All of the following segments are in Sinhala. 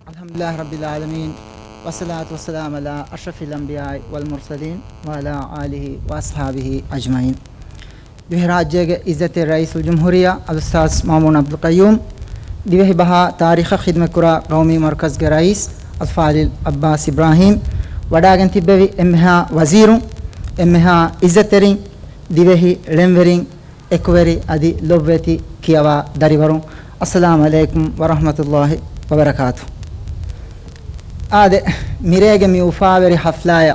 الحمد لله رب العالمين والصلاة والسلام على أشرف الأنبياء والمرسلين وعلى آله وأصحابه أجمعين. بهراجة عزت رئيس الجمهورية الأستاذ مامون عبد القيوم دبه بها تاريخ خدمة كرة قومي مركز رئيس الفاضل عباس إبراهيم وداعن تبوي إمها وزير إمها عزترين دبه لمبرين إكوري أدي لوبتي كيوا داريورون. السلام عليكم ورحمة الله وبركاته. آده ميريجا ميوفاوري حفلايا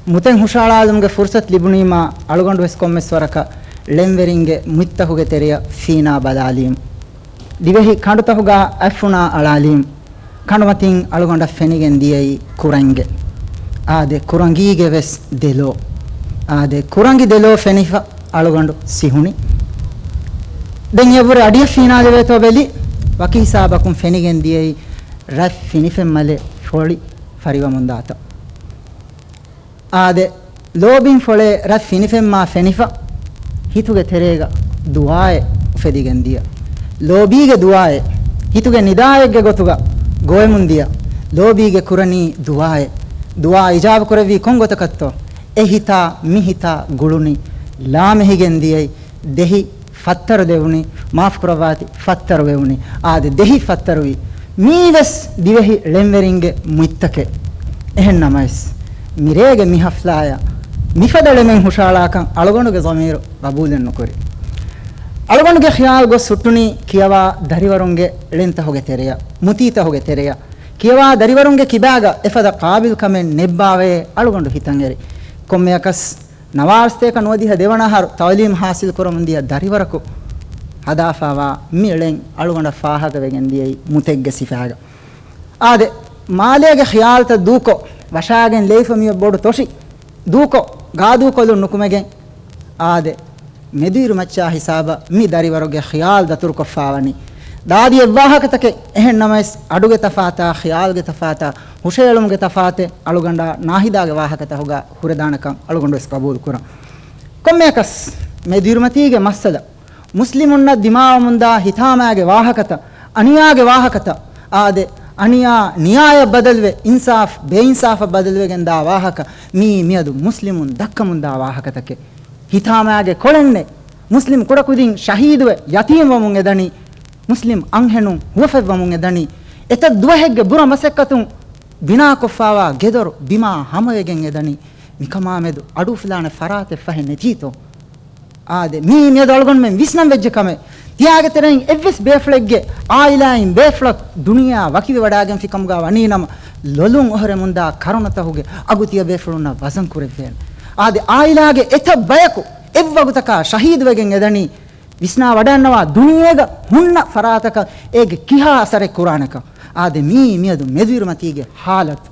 متن هشالالمගේ ෆුර්සත් ලිබුණීමා අලුගොඬ වෙස් කොම්මස් වරක ලෙම්වරින්ගේ මුත්තහුගේ තෙරිය ෆීනා බලාලීම් දිවෙහි කඬතහුගා ඇෆුනා අලාලීම් කඬමතින් අලුගොඬ ෆෙනිගෙන් දියයි කුරංගේ ආදේ කුරංගීගේ වෙස් දෙලෝ ආදේ කුරංගි දෙලෝ ෆෙනිෆා අලුගොඬ සිහුනි දැන් යවර අඩිය ෆීනාගේ වේතෝ බෙලි වකී හිසාබකුම් ෆෙනිගෙන් දියයි රෆ් ෆිනිෆෙන් මලේ ෆොලි ෆරිවා මුන්දාත ආදේ ලෝබින් ෆොලේ රෆ් ෆිනිෆෙන් මා ෆෙනිෆා හිතුගේ තෙරේගා දුආයේ ෆෙදිගෙන් දිය ලෝබීගේ දුආයේ හිතුගේ නිදායෙක්ගේ ගොතුගා ගෝයමුන් දිය ලෝබීගේ කුරණී දුආයේ දුආ ඉජාබ කරවි කොංගොතකත්තෝ එහිතා මිහිතා ගුළුනි ලාමෙහිගෙන් දියයි දෙහි ෆත්තර දෙවුනි මාෆ් කරවාති ෆත්තර වෙවුනි ආදේ දෙහි ෆත්තර වී මීවස් දිවෙහි ලෙම්වරින්ගේ මුත්තකේ එහෙන්නමයිස් මිරේගේ මිහෆ්ලාය මිෆදලෙන් හුෂාලාකන් අලගොණුගේ ضمير قبولن නොකරි අලගොණුගේ ඛයාල් ගොස් සුට්ටුනි කියවා දරිවරුන්ගේ ලෙන්ත හොගේ තෙරිය මුතීත හොගේ තෙරිය කියවා දරිවරුන්ගේ කිබාගා එෆද قابل කමෙන් නෙබ්බාවේ අලගොණු හිතන් එරි කොම්මයකස් නවාස්තේක නොදිහ දෙවනහර තවලීම් හාසිල් කරමුන්දිය දරිවරකෝ හදාෆාවා මිලෙන් අලුගොඬ ෆාහක වෙගෙන් දියයි මුතෙග්ගේ සිෆාග ආදේ මාලේගේ ඛයාල්ත දූකෝ වශාගෙන් ලේෆමිය බොඩු තොෂි දූකෝ ගාදු කොළු නුකුමගෙන් ආදේ මෙදීරු මච්චා හිසාබ මි දරිවරගේ ඛයාල් දතුරු කොෆාවනි දාදිය වාහකතක එහෙන්නමස් අඩුගේ තෆාතා ඛයාල්ගේ තෆාතා හුෂේලුම්ගේ තෆාතේ අලුගොඬ නාහිදාගේ වාහකත හොගා හුරදානකම් අලුගොඬස් කබූල් කරා කොම්මයකස් මෙදීරු මතීගේ මස්සලා ಮುಸ್ಲಿಮುನ್ನ ದಿಮಾಮುಂದ ಹಿತಾಮಾಗೆ ವಾಹಕತ ಅನಿಯಾಗೆ ವಾಹಕತ ಆದೆ ಅನಿಯಾ ನಿಯಾಯ ಬದಲ್ವೆ ಇನ್ಸಾಫ್ ಬೇಇನ್ಸಾಫ ಬದಲ್ವೆಗೆಂದ ವಾಹಕ ಮಿಯದು ಮುಸ್ಲಿಮುನ್ ದಕ್ಕಮುಂದ ವಾಹಕತಕ್ಕೆ ಹಿತಾಮಾಗೆ ಕೊಳೆನ್ನೆ ಮುಸ್ಲಿಂ ಕುಡಕುದಿನ್ ಶಹೀದುವೆ ಯತೀಮ್ ವಮುಂ ಎದನಿ ಮುಸ್ಲಿಂ ಅಂಹೆನು ಹುವಫೆ ವಮುಂ ಎದನಿ ಎತ ದುವಹೆಗ್ಗೆ ಬುರ ಮಸೆಕ್ಕತು ಬಿನಾ ಕೊಫಾವಾ ಗೆದರು ಬಿಮಾ ಹಮವೆಗೆನ್ ಎದನಿ ಮಿಕಮಾಮೆದು ಅಡು ಫುಲಾನ ಫರಾತೆ ಫಹೆ ನೆಜೀತೋ ආදේ මී නියදල්ගොන් මෙන් විස්නම් වෙජ්ජ කම තියාගේ තරෙන් එවස් බේෆ්ලෙග්ගේ ආයිලායින් බේෆ්ලක් දුනියා වකිවි වඩාගෙන ෆිකම් ගා වනීනම ලොලුන් ඔහර මුන්දා කරුණතහුගේ අගුතිය බේෆ්ලුන්න වසන් කුරෙවෙන් ආදේ ආයිලාගේ එත බයකු එව්වගුතක ශහීද් වෙගෙන් එදනි විස්නා වඩන්නවා දුනියේග හුන්න ෆරාතක ඒගේ කිහා අසරේ කුරානක ආදේ මී මියදු මෙදිරුමතිගේ حالت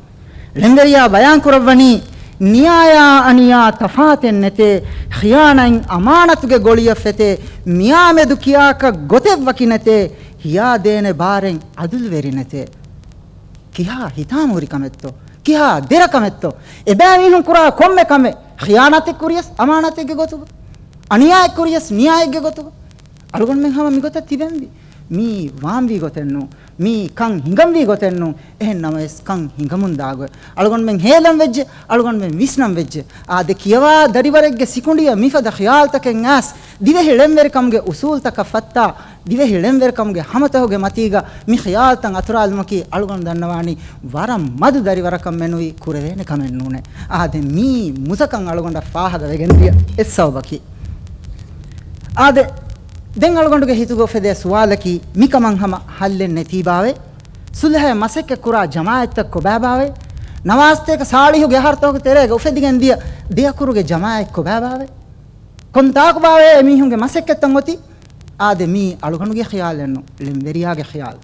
ලෙන්ගරියා බයන් කරවණී නියායා අනියා තෆාතෙන් නැතේ ඛියානයින් අමානතුගේ ගොලිය ෆෙතේ මියාමෙදු කියාක ගොතෙව් වකි නැතේ හියා දේනේ බාරෙන් අදුල් වෙරි නැතේ කිහා හිතාමුරි කමෙත්තෝ කිහා දෙර කමෙත්තෝ එබෑ මිනුන් කුරා කොම්මෙ කමෙ ඛියානතෙ කුරියස් අමානතෙගේ ගොතුග අනියා කුරියස් නියායගේ ගොතුග අලුගොන් මෙන් හම මිගොත තිබෙන්දි මී වාම්වි ගොතෙන්නු මී කන් හිඟම් වී ගොතෙන්නු එහෙන්නමස් කන් හිඟමුන් දාග අලුගොන් මෙන් හේලම් වෙජ්ජ අලුගොන් මෙන් විස්නම් වෙජ්ජ ආද කියවා දරිවරෙක්ගේ සිකුණිය මිෆද ඛයාල්තකෙන් ඇස් දිවෙහි ලෙම්වරකම්ගේ උසූල් තක ෆත්තා දිවෙහි ලෙම්වරකම්ගේ හමතහුගේ මතීගා මි ඛයාල්තන් අතුරාල්මකී අලුගොන් දන්නවානි වරම් මදු දරිවරකම් මෙනුයි කුරවේන කමෙන් නුනේ ආද මී මුසකන් අලුගොන්ඩ ෆාහග වෙගෙන් දිය එස්සවබකි ආද දැන් අලුගොඬගේ හිතුගෝ ෆෙදේ සුවාලකි මිකමන් හම හල්ලෙන් නැතිබාවේ සුල්හ මසෙක් කුරා ජමාඅත් කොබාබාවේ නවාස්තේක සාලිහුගේ හර්තෝක තෙරේග උෆෙදිගෙන් දිය දියකුරුගේ ජමාඅත් කොබාබාවේ කොන්තාක බාවේ මිහුගේ මසෙක් තන් ඔති ආදේ මී අලුගොඬගේ ඛයාලෙන්නු ලෙම්වරියාගේ ඛයාල්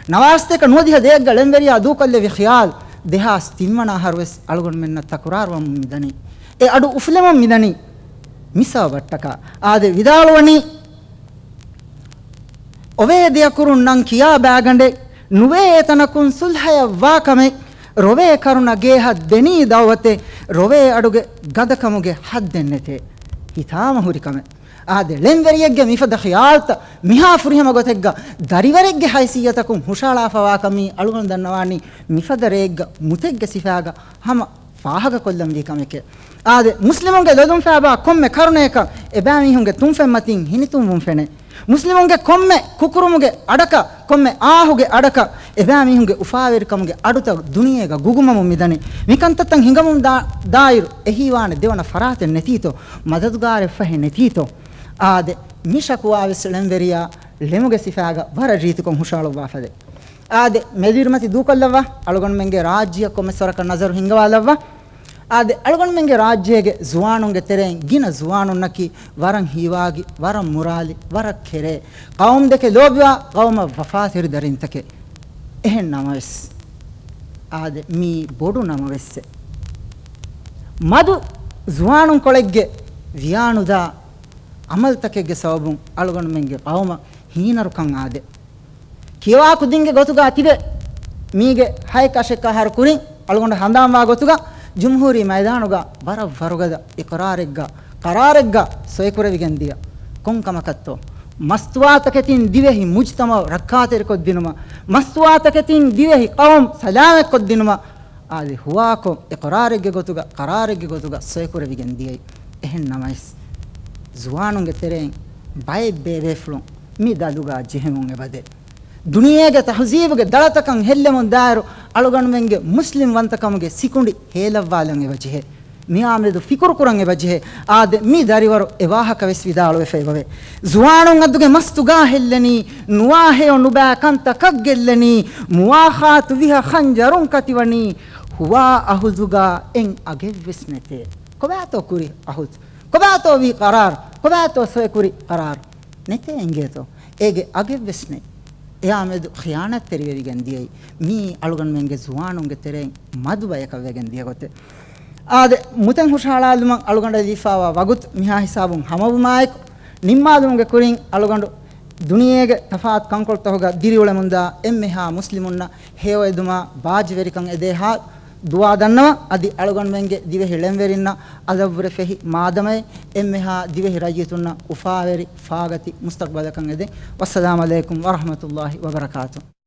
නවාස්තේක නොදිහ දෙයක් ලෙම්වරියා දූකල්ලේ වි ඛයාල් දෙහාස් තින්වනා හරවස් අලුගොඬ මෙන්න තකුරාරවම් මිදනි ඒ අඩු උෆලෙම මිදනි මිසව වට්ටක ආදේ විදාලවනි ඔවේ දියකුරුන් නම් කියා බෑගඬේ නුවේ එතනකුන් සුල්හය වාකමෙ රොවේ කරුණ ගේහ දෙනී දවතේ රොවේ අඩුගේ ගදකමුගේ හත් දෙන්නතේ හිතාම හුරිකම ආද ලෙන්වරියෙක්ගේ මිෆද ඛියාල්ත මිහා ෆුරිහම ගොතෙග්ග දරිවරෙක්ගේ හයිසියතකුම් හුෂාලා ෆවාකමි අලුගොන් දන්නවානි මිෆද රේග්ග මුතෙග්ගේ සිෆාග හම ෆාහග කොල්ලම් වීකමෙක ආද මුස්ලිමුන්ගේ ලොදුම් ෆාබා කොම්මෙ කරුණේක එබෑමි හුන්ගේ තුන්ෆෙන් මතින් හිනිතුම් වුම් ෆෙනේ මුස්ලිමුන්ගේ කොම්මෙ කුකුරුමුගේ අඩක කොම්මෙ ආහුගේ අඩක එබෑමි හුන්ගේ උෆාවෙරිකමුගේ අඩුත දුනියේග ගුගුමමු මිදනි මිකන්තත්තන් හිඟමුම් දායිරු එහිවාන දෙවන ෆරාතෙන් නැතීතෝ මදදුගාරෙ ෆහෙ නැතීතෝ ආද මිෂකුවා වෙස්ලෙන්වරියා ಲೆಮುಗೆ ಸಿಫಾಗ ಬರ ರೀತಿಕೊಂ ಹುಷಾಳುವಾ ಫದೆ ಆದೆ ಮೆದಿರ್ಮತಿ ದೂಕಲ್ಲವ್ವ ಅಳುಗೊಂಡ ಮೆಂಗೆ ರಾಜ್ಯ ಕೊಮ್ಮೆ ಸೊರಕ ನಜರು ಹಿಂಗವಾಲವ್ವ ಆದೆ ಅಳುಗೊಂಡ ಮೆಂಗೆ ರಾಜ್ಯಗೆ ಜುವಾನುಂಗೆ ತೆರೆಂ ಗಿನ ಜುವಾನುನ್ನಕಿ ವರಂ ಹೀವಾಗಿ ವರಂ ಮುರಾಲಿ ವರ ಕೆರೆ ಕೌಮ್ ದೆಕೆ ಲೋಬ್ವಾ ಕೌಮ ವಫಾತಿರ್ ದರಿಂತಕೆ ಎಹೆನ್ ನಮವೆಸ್ ಆದೆ ಮೀ ಬೋಡು ನಮವೆಸ್ಸೆ ಮದು ಜುವಾನುಂ ಕೊಳೆಗ್ಗೆ ವಿಯಾನುದ ಅಮಲ್ ತಕೆಗೆ ಸವಬುಂ ಅಳುಗೊಂಡ ಮೆಂಗೆ ಕೌಮ ಹೀನರು ಕಂ ಆದೆ ಕಿವಾ ಕುದಿಂಗೆ ಗೊತುಗ ಅತಿವೆ ಮೀಗೆ ಹೈ ಕಶೆಕ್ಕ ಹರ ಕುರಿ ಅಳುಗೊಂಡ ಹಂದಾಂವಾ ಗೊತುಗ ಜುಮ್ಹೂರಿ ಮೈದಾನುಗ ಬರ ವರುಗದ ಇಕರಾರೆಗ್ಗ ಕರಾರೆಗ್ಗ ಸೊಯಕುರವಿಗೆಂದಿಯ ಕೊಂಕಮಕತ್ತೋ ಮಸ್ತುವಾತಕೆತಿನ್ ದಿವೆಹಿ ಮುಜ್ತಮ ರಕ್ಕಾತೆರ್ ಕೊದ್ದಿನುಮ ಮಸ್ತುವಾತಕೆತಿನ್ ದಿವೆಹಿ Koum ಸಲಾಮೆ ಕೊದ್ದಿನುಮ Adi ಹುವಾಕೊ ಇಕರಾರೆಗ್ಗೆ ಗೊತುಗ ಕರಾರೆಗ್ಗೆ ಗೊತುಗ ಸೊಯಕುರವಿಗೆಂದಿಯೈ ಎಹೆನ್ ನಮೈಸ್ ಜುವಾನುಂಗೆ ತೆರೆಂ by ಬೇವೆಫ್ಲುಂ me ದದುಗ ಜೆಹೆಮುಂಗೆ ಬದೆ ದುನಿಯೆಗೆ ತಹಜೀಬ್ಗೆ ದಳತಕಂ ಹೆಲ್ಲೆಮುನ್ ದಾಯರು ಅಳುಗಣ್ಮೆಂಗೆ Muslim ವಂತಕಮಗೆ ಸಿಕುಂಡಿ ಹೇಲವ್ವಾಲಂಗೆ ವಜೆಹೆ ಮಿಯಾಮೆದು ಫಿಕುರು ಕುರಂಗೆ ವಜೆಹೆ ಆದೆ ಮಿ ದರಿವರು ಎವಾಹಕ ವೆಸ್ ವಿದಾಳುವೆ ಫೇವವೆ ಜುವಾನುಂ ಅದ್ದುಗೆ ಮಸ್ತುಗಾ ಹೆಲ್ಲೆನಿ ನುವಾಹೆಯೊ ನುಬಾ ಕಂತ ಕಗ್ಗೆಲ್ಲೆನಿ ಮುವಾಖಾತು ವಿಹ ಖಂಜರುಂ ಕತಿವನಿ ಹುವಾ ಅಹುದುಗಾ ಎಂ ಅಗೆವ್ವಿಸ್ನೆತೆ ಕೊಬಾತೋ ಕುರಿ ಅಹುದ್ ಕೊಬಾತೋ ವಿ ಕರಾರ್ ಕೊಬಾತೋ ಸೊಯ್ ಕುರಿ ಕರಾರ್ ನೆತೆ ಎಂಗೇತೋ ಏಗೆ ಅಗೆವ್ವಿಸ್ನೆ එයාමෙදු ඛියානත් තෙරිවෙවිගෙන් දියයි මී අලුගන් මෙන්ගේ සුවානුන්ගේ තෙරෙන් මදු බයකවෙගෙන් දිය ගොතේ ආද මුතන් හුෂාලාලුම අලුගන්ඩ දීෆාවා වගුත් මිහා හිසාබුන් හමවුමායක නිම්මාදුන්ගේ කුරින් අලුගන්ඩ දුනියේගේ තෆාත් කංකොල් තහොග දිරිවල මුන්දා එම්මෙහා මුස්ලිමුන්න හේව එදුමා බාජ් වෙරිකන් එදේහා දුවා දන්නවා අදි අලුගන් මෙන්ගේ දිවෙ හිලෙන් වෙරින්න අදවර ෆෙහි මාදමයි එම්මෙහා දිවෙ රජිතුන්න උෆාවෙරි ෆාගති මුස්තක්බලකන් එදේ වස්සලාමු අලයිකුම් වරහමතුල්ලාහි වබරකාතු